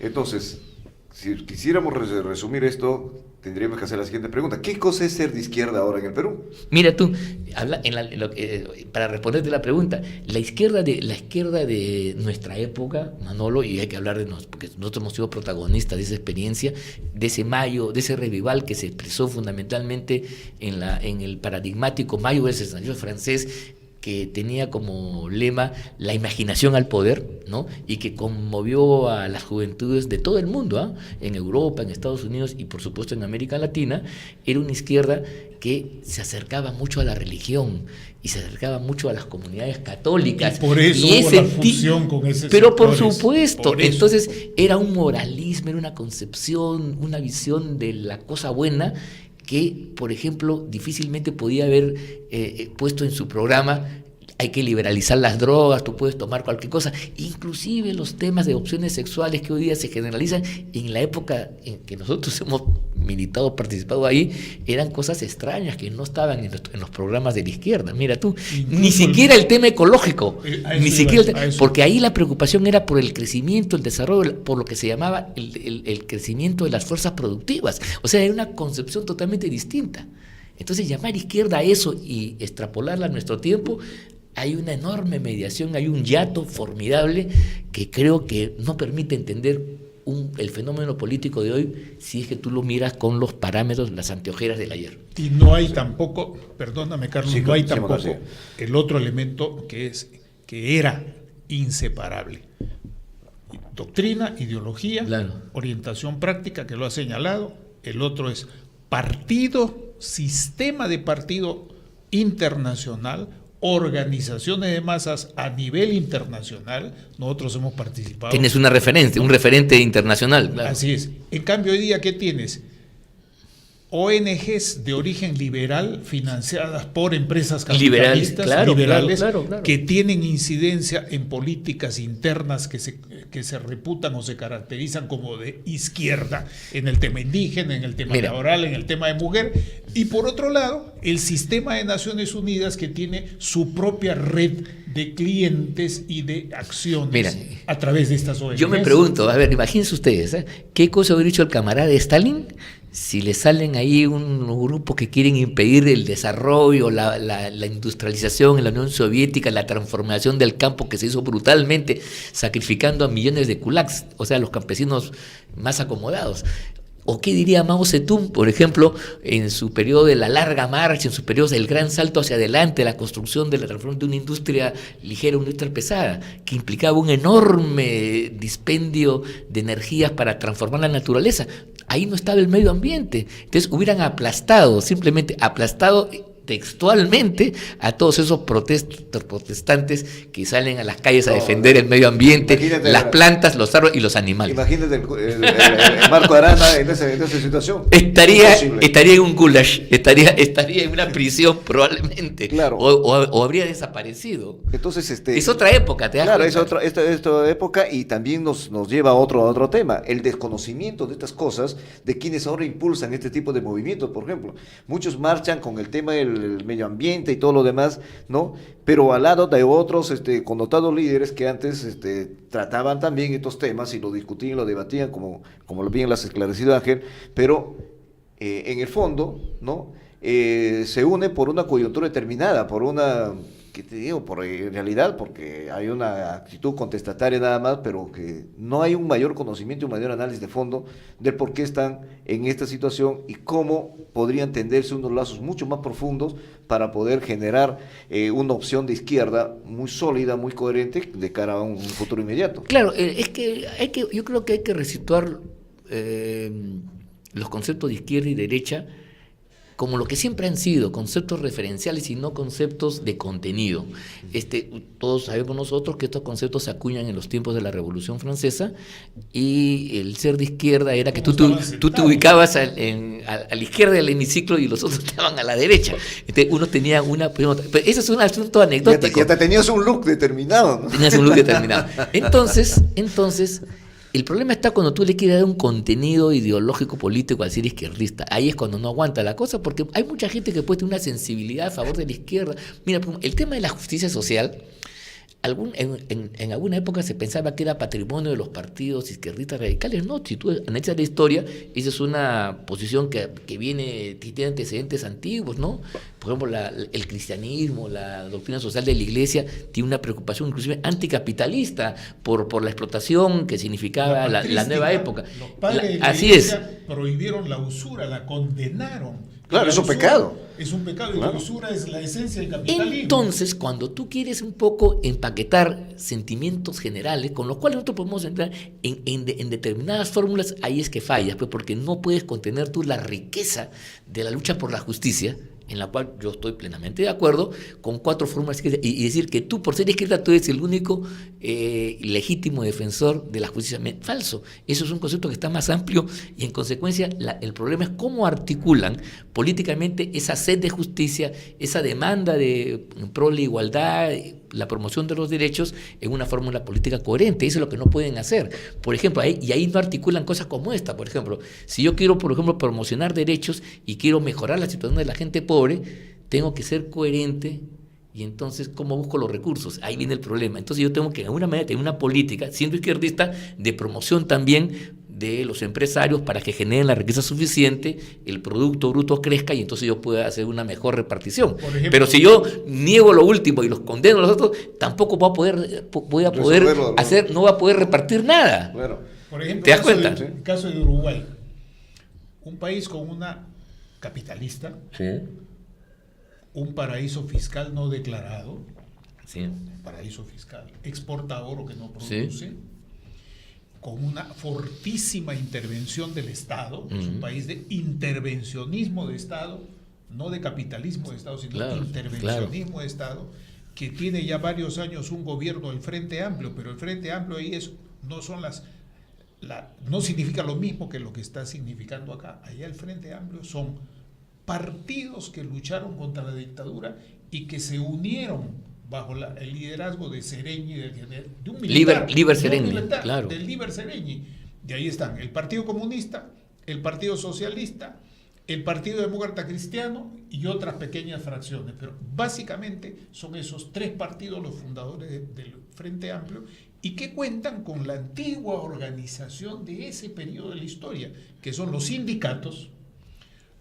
Entonces, si quisiéramos resumir esto, tendríamos que hacer la siguiente pregunta. ¿Qué cosa es ser de izquierda ahora en el Perú? Mira tú, para responderte la pregunta, la izquierda de nuestra época, Manolo, y hay que hablar de nosotros, porque nosotros hemos sido protagonistas de esa experiencia, de ese mayo, de ese revival que se expresó fundamentalmente en el paradigmático Mayo del 68 francés, que tenía como lema la imaginación al poder, ¿no? Y que conmovió a las juventudes de todo el mundo, en Europa, en Estados Unidos y por supuesto en América Latina. Era una izquierda que se acercaba mucho a la religión y se acercaba mucho a las comunidades católicas. Y por eso hubo la fusión con ese Pero por supuesto, entonces era un moralismo, era una concepción, una visión de la cosa buena que, por ejemplo, difícilmente podía haber puesto en su programa: hay que liberalizar las drogas, tú puedes tomar cualquier cosa. Inclusive los temas de opciones sexuales que hoy día se generalizan, en la época en que nosotros hemos militado, participado ahí, eran cosas extrañas que no estaban en los programas de la izquierda. Mira tú, ni siquiera el tema ecológico, porque ahí la preocupación era por el crecimiento, el desarrollo, por lo que se llamaba el crecimiento de las fuerzas productivas. O sea, era una concepción totalmente distinta. Entonces, llamar izquierda a eso y extrapolarla a nuestro tiempo, hay una enorme mediación, hay un hiato formidable que creo que no permite entender el fenómeno político de hoy si es que tú lo miras con los parámetros, las anteojeras del ayer. Y no hay tampoco, perdóname Carlos, sí, no hay tampoco el otro elemento que era inseparable. Doctrina, ideología, claro, orientación práctica, que lo ha señalado. El otro es partido, sistema de partido internacional, organizaciones de masas a nivel internacional. Nosotros hemos participado. Tienes una referencia, un referente internacional. Claro. Así es. En cambio, hoy día, ¿qué tienes? ONGs de origen liberal financiadas por empresas capitalistas liberales, claro, que tienen incidencia en políticas internas que se reputan o se caracterizan como de izquierda en el tema indígena, en el tema laboral, en el tema de mujer. Y por otro lado, el sistema de Naciones Unidas, que tiene su propia red de clientes y de acciones a través de estas ONGs. Yo me pregunto, a ver, imagínense ustedes, ¿qué cosa hubiera dicho el camarada Stalin si le salen ahí un grupo que quieren impedir el desarrollo, la industrialización en la Unión Soviética, la transformación del campo que se hizo brutalmente, sacrificando a millones de kulaks, o sea, los campesinos más acomodados? ¿O qué diría Mao Zedong, por ejemplo, en su periodo de la larga marcha, en su periodo del gran salto hacia adelante, la construcción de la transformación de una industria ligera, una industria pesada, que implicaba un enorme dispendio de energías para transformar la naturaleza? Ahí no estaba el medio ambiente. Entonces hubieran simplemente aplastado textualmente a todos esos protestantes que salen a las calles a defender el medio ambiente, las plantas, los árboles y los animales. Imagínate el Marco Arana en esa situación. Estaría en un gulag, estaría en una prisión probablemente, claro. o habría desaparecido. Entonces, es otra época, ¿te das cuenta? Claro, es otra época, y también nos lleva a otro tema, el desconocimiento de estas cosas, de quienes ahora impulsan este tipo de movimientos. Por ejemplo, muchos marchan con el tema del medio ambiente y todo lo demás, ¿no? Pero al lado de otros connotados líderes que antes trataban también estos temas y lo discutían, lo debatían, como lo bien las esclarecido Ángel, pero en el fondo, ¿no? Se une por una coyuntura determinada, por una, ¿qué te digo? En realidad, porque hay una actitud contestataria nada más, pero que no hay un mayor conocimiento y un mayor análisis de fondo de por qué están en esta situación y cómo podrían tenderse unos lazos mucho más profundos para poder generar una opción de izquierda muy sólida, muy coherente de cara a un futuro inmediato. Claro, yo creo que hay que resituar los conceptos de izquierda y derecha como lo que siempre han sido, conceptos referenciales y no conceptos de contenido. Todos sabemos nosotros que estos conceptos se acuñan en los tiempos de la Revolución Francesa, y el ser de izquierda era que tú te ubicabas a la izquierda del hemiciclo y los otros estaban a la derecha. Uno tenía pero ese es un asunto anecdótico. Y hasta tenías un look determinado, ¿no? Tenías un look determinado. Entonces, el problema está cuando tú le quieres dar un contenido ideológico político al ser izquierdista. Ahí es cuando no aguanta la cosa, porque hay mucha gente que puede tener una sensibilidad a favor de la izquierda. Mira, el tema de la justicia social, En alguna época se pensaba que era patrimonio de los partidos izquierdistas radicales. No, si tú analizas la historia, esa es una posición que tiene antecedentes antiguos, ¿no? Por ejemplo, el cristianismo, la doctrina social de la Iglesia tiene una preocupación inclusive anticapitalista por la explotación que significaba la nueva época. Los padres de la Así Iglesia prohibieron la usura, la condenaron. Claro, es un pecado. Es un pecado, y la usura es la esencia del capitalismo. Entonces, cuando tú quieres un poco empaquetar sentimientos generales, con los cuales nosotros podemos entrar en determinadas fórmulas, ahí es que fallas, pues, porque no puedes contener tú la riqueza de la lucha por la justicia, en la cual yo estoy plenamente de acuerdo, con 4 fórmulas, y decir que tú, por ser izquierda, tú eres el único legítimo defensor de la justicia. Falso. Eso es un concepto que está más amplio, y en consecuencia el problema es cómo articulan políticamente esa sed de justicia, esa demanda de pro la igualdad, la promoción de los derechos en una fórmula política coherente. Eso es lo que no pueden hacer. Por ejemplo, ahí no articulan cosas como esta. Por ejemplo, si yo quiero, por ejemplo, promocionar derechos y quiero mejorar la situación de la gente pobre, tengo que ser coherente. Y entonces, ¿cómo busco los recursos? Ahí viene el problema. Entonces yo tengo que, de alguna manera, tener una política, siendo izquierdista, de promoción también de los empresarios para que generen la riqueza suficiente, el Producto Bruto crezca y entonces yo pueda hacer una mejor repartición. Ejemplo, pero si yo niego lo último y los condeno a los otros, tampoco no voy a poder repartir nada. Bueno, por ejemplo, ¿te das cuenta? El caso de Uruguay, un país con una capitalista, sí, un paraíso fiscal no declarado, sí, paraíso fiscal, exporta oro que no produce, sí, con una fortísima intervención del Estado, es un país de intervencionismo de Estado, no de capitalismo de Estado, sino de intervencionismo de Estado, que tiene ya varios años un gobierno del Frente Amplio, pero el Frente Amplio ahí no significa lo mismo que lo que está significando acá. Allá el Frente Amplio son partidos que lucharon contra la dictadura y que se unieron bajo el liderazgo de Seregni, de un militar, del Liber Seregni. De ahí están el Partido Comunista, el Partido Socialista, el Partido Demócrata Cristiano y otras pequeñas fracciones. Pero básicamente son esos 3 partidos los fundadores del Frente Amplio, y que cuentan con la antigua organización de ese periodo de la historia, que son los sindicatos,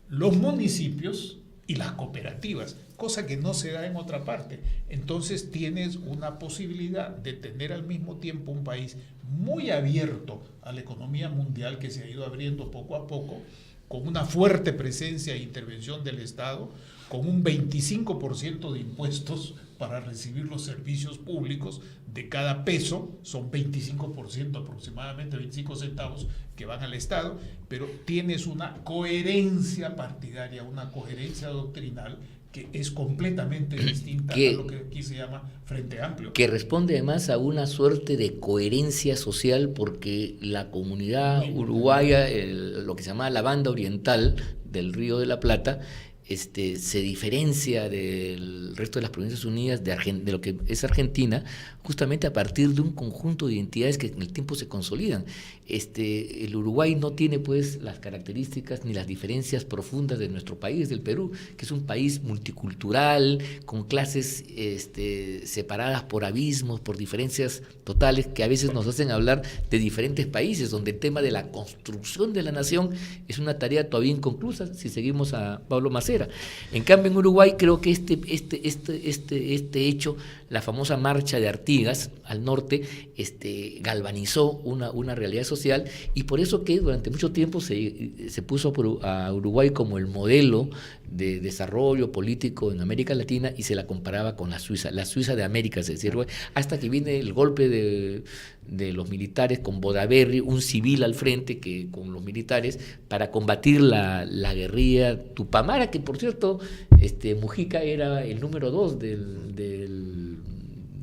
los municipios y las cooperativas, cosa que no se da en otra parte. Entonces tienes una posibilidad de tener al mismo tiempo un país muy abierto a la economía mundial, que se ha ido abriendo poco a poco, con una fuerte presencia e intervención del Estado, con un 25% de impuestos para recibir los servicios públicos. De cada peso son 25%, aproximadamente 25 centavos, que van al Estado, pero tienes una coherencia partidaria, una coherencia doctrinal que es completamente distinta a lo que aquí se llama Frente Amplio. Que responde además a una suerte de coherencia social, porque la comunidad uruguaya, lo que se llama la banda oriental del Río de la Plata, se diferencia del resto de las Provincias Unidas, de lo que es Argentina, justamente a partir de un conjunto de identidades que en el tiempo se consolidan. El Uruguay no tiene pues las características ni las diferencias profundas de nuestro país, del Perú, que es un país multicultural, con clases separadas por abismos, por diferencias totales, que a veces nos hacen hablar de diferentes países, donde el tema de la construcción de la nación es una tarea todavía inconclusa, si seguimos a Pablo Macera. En cambio, en Uruguay creo que este hecho, la famosa marcha de Artigas al norte, galvanizó una realidad social, y por eso que durante mucho tiempo se puso a Uruguay como el modelo de desarrollo político en América Latina, y se la comparaba con la Suiza de América, se decía, hasta que viene el golpe de los militares con Bodaberry, un civil al frente que con los militares para combatir la guerrilla Tupamara, que por cierto Mujica era el número 2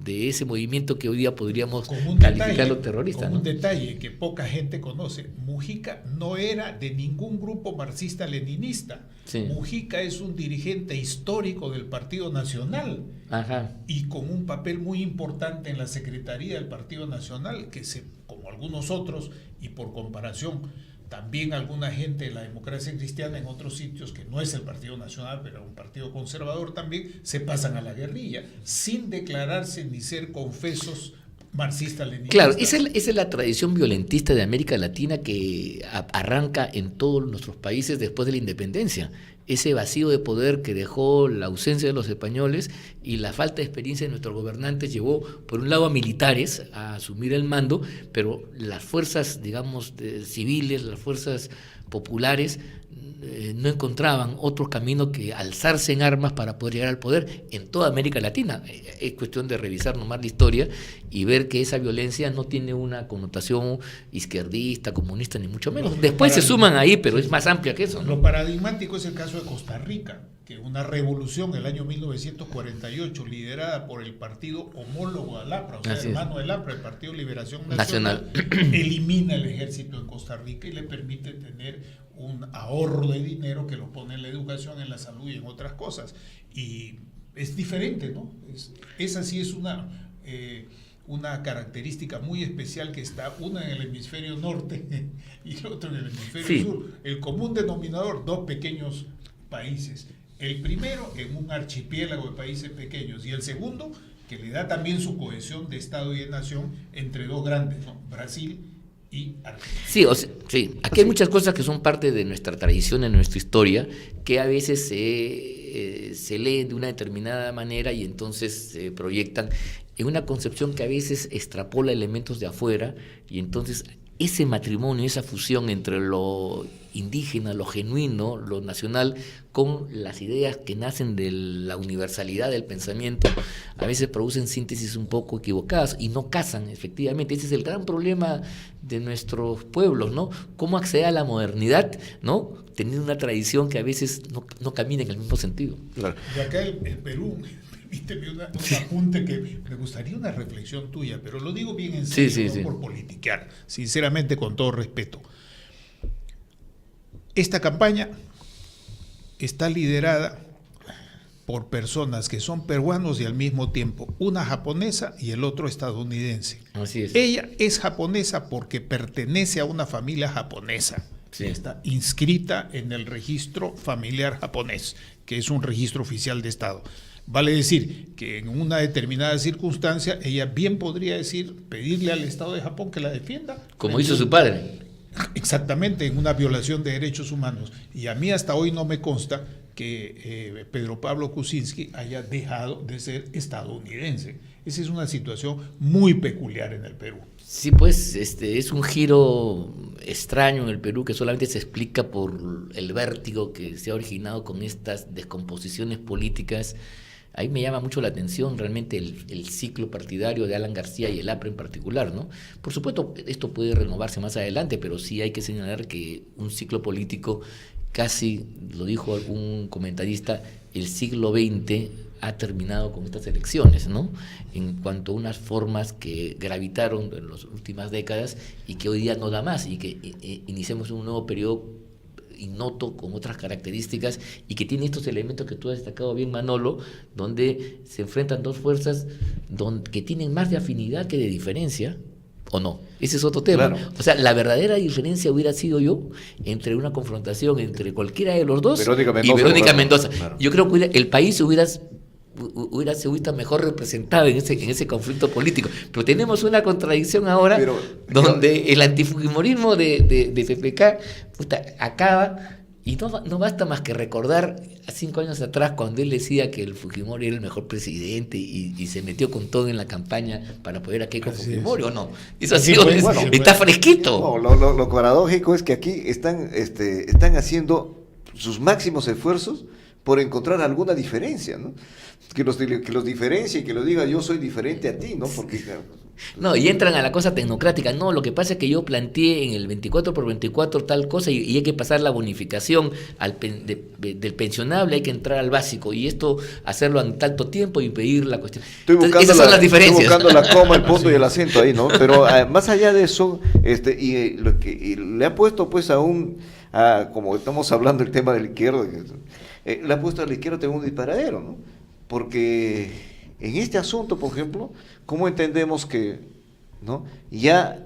de ese movimiento que hoy día podríamos calificarlo terrorista. Como un detalle que poca gente conoce, Mujica no era de ningún grupo marxista-leninista. Sí. Mujica es un dirigente histórico del Partido Nacional. Ajá. Y con un papel muy importante en la Secretaría del Partido Nacional, que como algunos otros, y por comparación también alguna gente de la democracia cristiana en otros sitios, que no es el Partido Nacional, pero un partido conservador también, se pasan a la guerrilla, sin declararse ni ser confesos marxistas-leninistas. Claro, esa es la tradición violentista de América Latina que arranca en todos nuestros países después de la independencia. Ese vacío de poder que dejó la ausencia de los españoles y la falta de experiencia de nuestros gobernantes llevó, por un lado, a militares a asumir el mando, pero las fuerzas, digamos, civiles, las fuerzas populares, no encontraban otro camino que alzarse en armas para poder llegar al poder en toda América Latina. Es cuestión de revisar nomás la historia y ver que esa violencia no tiene una connotación izquierdista, comunista, ni mucho menos. Después se suman ahí, pero es más amplia que eso, ¿no? Lo paradigmático es el caso de Costa Rica, que una revolución en el año 1948, liderada por el partido homólogo al APRA, o sea, hermano del APRA, el Partido Liberación Nacional, elimina el ejército en Costa Rica y le permite tener un ahorro de dinero que lo pone en la educación, en la salud y en otras cosas. Y es diferente, ¿no? Esa sí es una característica muy especial, que está una en el hemisferio norte y el otro en el hemisferio sur. El común denominador, dos pequeños países. El primero en un archipiélago de países pequeños y el segundo que le da también su cohesión de Estado y de nación entre dos grandes, ¿no? Brasil y Argentina. Sí, aquí hay muchas cosas que son parte de nuestra tradición, de nuestra historia, que a veces se leen de una determinada manera y entonces se proyectan en una concepción que a veces extrapola elementos de afuera, y entonces ese matrimonio, esa fusión entre lo indígena, lo genuino, lo nacional, con las ideas que nacen de la universalidad del pensamiento, a veces producen síntesis un poco equivocadas y no casan, efectivamente. Ese es el gran problema de nuestros pueblos, ¿no? Cómo acceder a la modernidad, ¿no? Teniendo una tradición que a veces no camina en el mismo sentido. Claro. Y acá el Perú, permíteme un apunte que me gustaría una reflexión tuya, pero lo digo bien en serio, no por politiquear, sinceramente, con todo respeto. Esta campaña está liderada por personas que son peruanos y al mismo tiempo una japonesa y el otro estadounidense. Así es. Ella es japonesa porque pertenece a una familia japonesa. Sí. Está inscrita en el registro familiar japonés, que es un registro oficial de Estado. Vale decir que en una determinada circunstancia ella bien podría pedirle al Estado de Japón que la defienda. Como hizo su padre. Exactamente, en una violación de derechos humanos. Y a mí hasta hoy no me consta que Pedro Pablo Kuczynski haya dejado de ser estadounidense. Esa es una situación muy peculiar en el Perú. Sí, pues es un giro extraño en el Perú que solamente se explica por el vértigo que se ha originado con estas descomposiciones políticas. Ahí me llama mucho la atención realmente el ciclo partidario de Alan García y el APRA en particular, ¿no? Por supuesto, esto puede renovarse más adelante, pero sí hay que señalar que un ciclo político, casi, lo dijo algún comentarista, el siglo XX ha terminado con estas elecciones, ¿no? En cuanto a unas formas que gravitaron en las últimas décadas y que hoy día no da más, y que iniciemos un nuevo periodo ignoto, con otras características, y que tiene estos elementos que tú has destacado bien, Manolo, donde se enfrentan dos fuerzas que tienen más de afinidad que de diferencia, ¿o no? Ese es otro tema. Claro. O sea, la verdadera diferencia hubiera sido entre una confrontación entre cualquiera de los dos y Verónica Mendoza. Claro. Yo creo que el país se hubiera mejor representado en ese conflicto político. Pero tenemos una contradicción ahora, donde el antifujimorismo de PPK acaba, y no basta más que recordar 5 años atrás cuando él decía que el Fujimori era el mejor presidente y se metió con todo en la campaña para poder a Keiko Fujimori, ¿o no? Eso está fresquito. No, lo paradójico es que aquí están haciendo sus máximos esfuerzos por encontrar alguna diferencia, ¿no? Que los diferencie y que lo diga yo soy diferente a ti, ¿no? Porque no, y entran a la cosa tecnocrática. No, lo que pasa es que yo planteé en el 24x24 tal cosa y hay que pasar la bonificación del pensionable, hay que entrar al básico, y esto hacerlo en tanto tiempo y pedir la cuestión. Esas son las diferencias. Estoy buscando la coma, el punto y el acento ahí, ¿no? Pero más allá de eso, y le ha puesto pues como estamos hablando el tema de la izquierda, le ha puesto a la izquierda un disparadero, ¿no? Porque en este asunto, por ejemplo, ¿cómo entendemos que, ¿no?, ya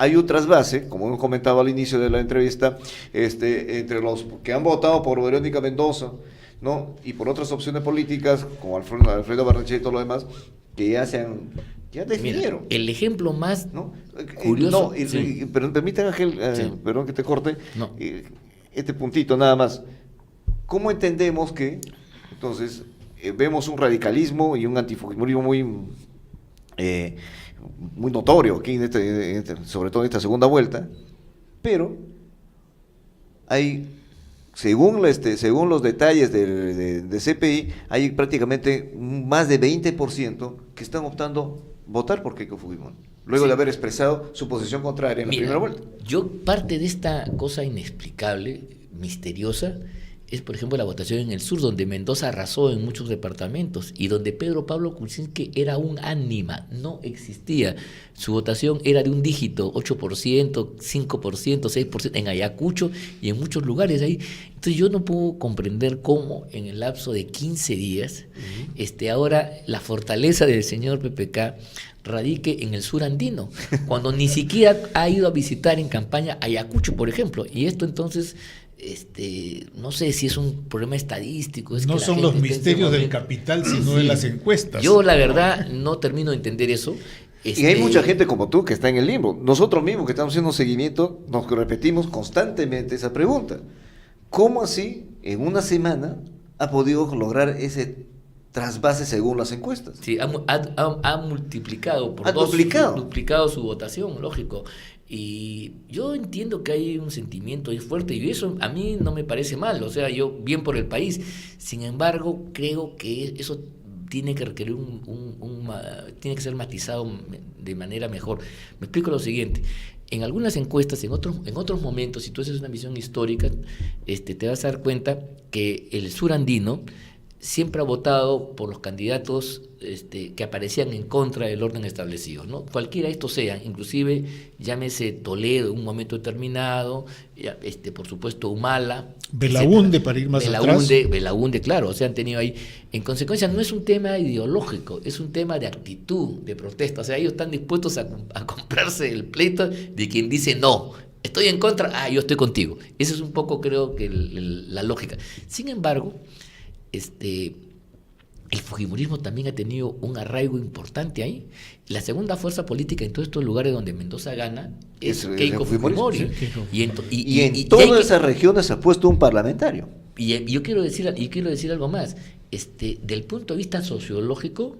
hay un trasvase, como hemos comentado al inicio de la entrevista, entre los que han votado por Verónica Mendoza, ¿no? Y por otras opciones políticas, como Alfredo Barnechea y todo lo demás, que ya definieron. Mira, el ejemplo más curioso... Pero permítame, Ángel, perdón que te corte, este puntito nada más. ¿Cómo entendemos que, entonces, vemos un radicalismo y un antifujimorismo muy notorio aquí, sobre todo en esta segunda vuelta, pero hay, según los detalles de CPI, hay prácticamente más de 20% que están optando votar por Keiko Fujimori, luego de haber expresado su posición contraria en la primera vuelta. Parte de esta cosa inexplicable, misteriosa, es, por ejemplo, la votación en el sur, donde Mendoza arrasó en muchos departamentos y donde Pedro Pablo Kuczynski era un ánima, no existía. Su votación era de un dígito, 8%, 5%, 6% en Ayacucho y en muchos lugares ahí. Entonces yo no puedo comprender cómo en el lapso de 15 días, ahora la fortaleza del señor PPK radique en el sur andino, cuando ni siquiera ha ido a visitar en campaña Ayacucho, por ejemplo. Y esto entonces... no sé si es un problema estadístico. No son los misterios del capital, sino de las encuestas. Yo, la verdad, no termino de entender eso. Y hay mucha gente como tú que está en el limbo. Nosotros mismos que estamos haciendo seguimiento, nos repetimos constantemente esa pregunta. ¿Cómo así, en una semana, ha podido lograr ese trasvase según las encuestas? Sí, ha multiplicado por dos, duplicado su votación, lógico. Y yo entiendo que hay un sentimiento ahí fuerte y eso a mí no me parece mal, o sea, yo bien por el país. Sin embargo, creo que eso tiene que requerir tiene que ser matizado de manera mejor. Me explico lo siguiente. En algunas encuestas, en otros momentos, si tú haces una visión histórica, te vas a dar cuenta que el sur andino siempre ha votado por los candidatos que aparecían en contra del orden establecido, ¿no? Cualquiera de estos sean, inclusive llámese Toledo en un momento determinado, por supuesto Humala, Belaúnde para ir más atrás. Belaúnde, claro, o sea, han tenido ahí. En consecuencia, no es un tema ideológico, es un tema de actitud, de protesta. O sea, ellos están dispuestos a comprarse el pleito de quien dice no. Estoy en contra, yo estoy contigo. Esa es un poco, creo que la lógica. Sin embargo, el fujimorismo también ha tenido un arraigo importante ahí. La segunda fuerza política en todos estos lugares donde Mendoza gana es Keiko Fujimori. Sí. Y en todas esas regiones se ha puesto un parlamentario. Y yo quiero decir algo más. Del punto de vista sociológico,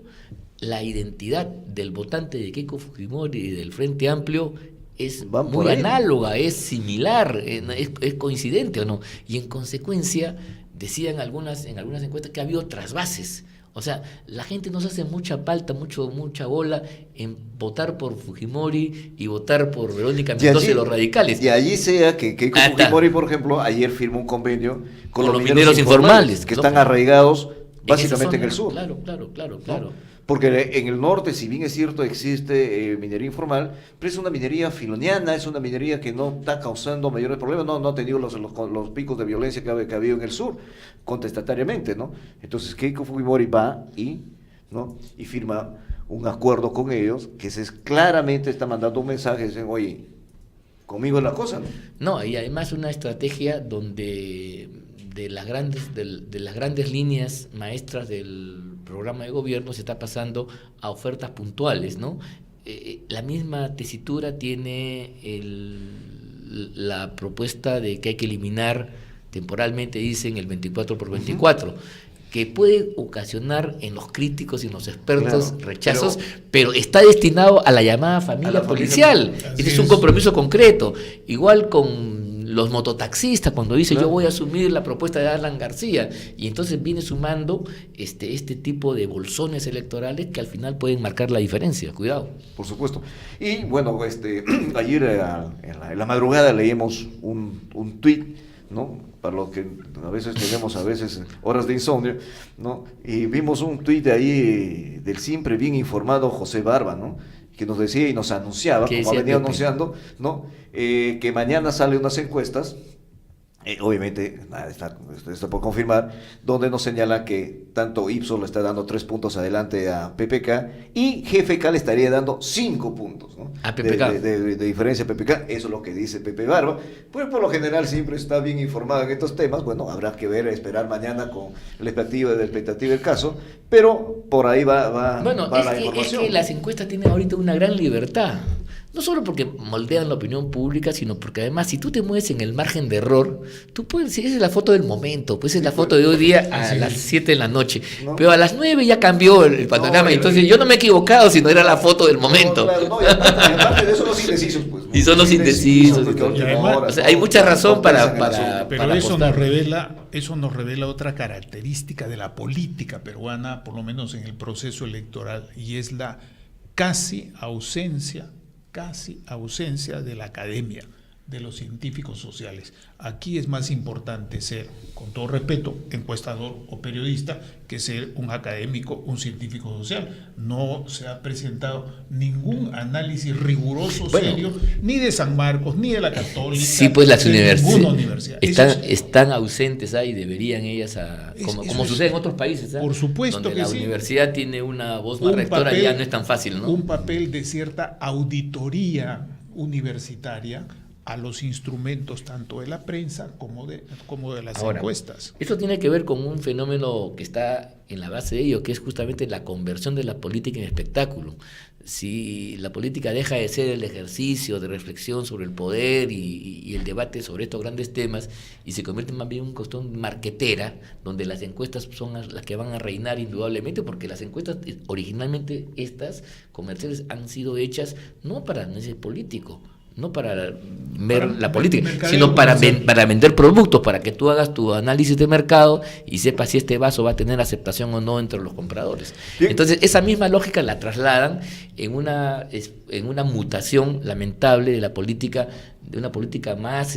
la identidad del votante de Keiko Fujimori y del Frente Amplio es muy análoga, es similar, es coincidente, ¿o no? Y en consecuencia decían en algunas encuestas que ha habido trasvases. O sea, la gente no se hace mucha palta, mucha bola en votar por Fujimori y votar por Verónica Mendoza y los radicales. Y allí sea que Keiko Fujimori, por ejemplo, ayer firmó un convenio con los mineros informales que están arraigados básicamente en el sur. Claro. ¿No? Porque en el norte, si bien es cierto, existe minería informal, pero es una minería filoniana, es una minería que no está causando mayores problemas, no ha tenido los picos de violencia que ha habido en el sur, contestatariamente, ¿no? Entonces Keiko Fujimori va y firma un acuerdo con ellos, que claramente está mandando un mensaje, dicen, oye, conmigo es la cosa, ¿no? No, y además una estrategia donde de las grandes líneas maestras del programa de gobierno se está pasando a ofertas puntuales, ¿no? La misma tesitura tiene la propuesta de que hay que eliminar temporalmente, dicen, el 24x24, que puede ocasionar en los críticos y en los expertos rechazos, pero está destinado a la llamada familia policial. Ese es un compromiso concreto. Igual con los mototaxistas, cuando dice yo voy a asumir la propuesta de Alan García, y entonces viene sumando este tipo de bolsones electorales que al final pueden marcar la diferencia. Cuidado. Por supuesto. Y bueno, ayer en la madrugada leímos un tuit, ¿no? Para los que a veces tenemos horas de insomnio, ¿no? Y vimos un tuit de ahí del siempre bien informado José Barba, ¿no? Que nos decía y nos anunciaba, como ha venido anunciando, ¿no? Que mañana salen unas encuestas Obviamente, está por confirmar, donde nos señala que tanto Ipsos le está dando 3 puntos adelante a PPK y GFK le estaría dando 5 puntos, ¿no? A PPK. De diferencia a PPK, eso es lo que dice Pepe Barba. Pues por lo general siempre está bien informado en estos temas. Bueno, habrá que ver, esperar mañana con la expectativa del caso, pero por ahí va la información. Es que las encuestas tienen ahorita una gran libertad. No solo porque moldean la opinión pública, sino porque además si tú te mueves en el margen de error, tú puedes decir, esa es la foto del momento, pues es la foto de hoy día a las 7 de la noche, ¿no? Pero a las 9 ya cambió el panorama, entonces yo no me he equivocado, sino era la foto del momento. Y aparte de eso los indecisos, pues. Y son los indecisos. Y además, o sea, hay mucha razón para pero eso nos revela otra característica de la política peruana, por lo menos en el proceso electoral, y es la casi ausencia de la academia, de los científicos sociales. Aquí es más importante ser, con todo respeto, encuestador o periodista, que ser un académico, un científico social. No se ha presentado ningún análisis riguroso, serio, ni de San Marcos, ni de la Católica. Sí, pues las universidades están ausentes ahí, deberían ellas, como sucede en otros países. Por supuesto donde que la universidad tiene una voz más rectora, ya no es tan fácil, ¿no? Un papel de cierta auditoría universitaria a los instrumentos tanto de la prensa como de las encuestas. Esto tiene que ver con un fenómeno que está en la base de ello, que es justamente la conversión de la política en espectáculo. Si la política deja de ser el ejercicio de reflexión sobre el poder y el debate sobre estos grandes temas y se convierte más bien en una cuestión marquetera, donde las encuestas son las que van a reinar indudablemente, porque las encuestas originalmente, estas comerciales, han sido hechas no para análisis político, no para ver la política, sino para vender productos, para que tú hagas tu análisis de mercado y sepas si este vaso va a tener aceptación o no entre los compradores. Bien. Entonces, esa misma lógica la trasladan en una mutación lamentable de la política, de una política más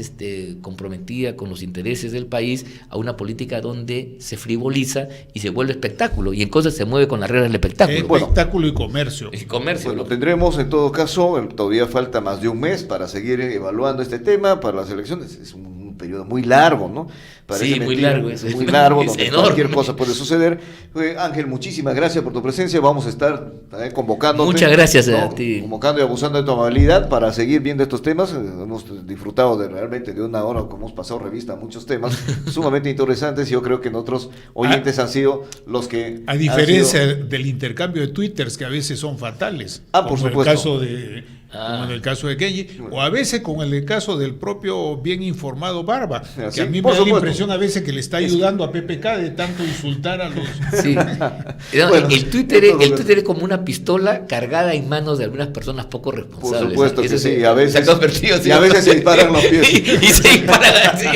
comprometida con los intereses del país, a una política donde se frivoliza y se vuelve espectáculo, y entonces se mueve con las reglas del espectáculo. Espectáculo y comercio. Bueno, tendremos en todo caso, todavía falta más de un mes para seguir evaluando este tema para las elecciones. Es un periodo muy largo, ¿no? Parece muy largo. Es muy largo, donde cualquier cosa puede suceder. Ángel, muchísimas gracias por tu presencia. Vamos a estar convocándote. Muchas gracias a ti. Convocando y abusando de tu amabilidad para seguir viendo estos temas. Hemos disfrutado realmente de una hora, como hemos pasado revista a muchos temas sumamente interesantes. Yo creo que nuestros oyentes han sido los que... A diferencia del intercambio de twitters, que a veces son fatales. Por supuesto. Como en el caso de Kenji, o a veces con el caso del propio bien informado Barba, que a mí me da la impresión a veces que le está ayudando a PPK de tanto insultar a los... Sí. El Twitter es como una pistola cargada en manos de algunas personas poco responsables. Por supuesto que sí, a veces se ha convertido, y a veces se disparan los pies. Y se disparan así.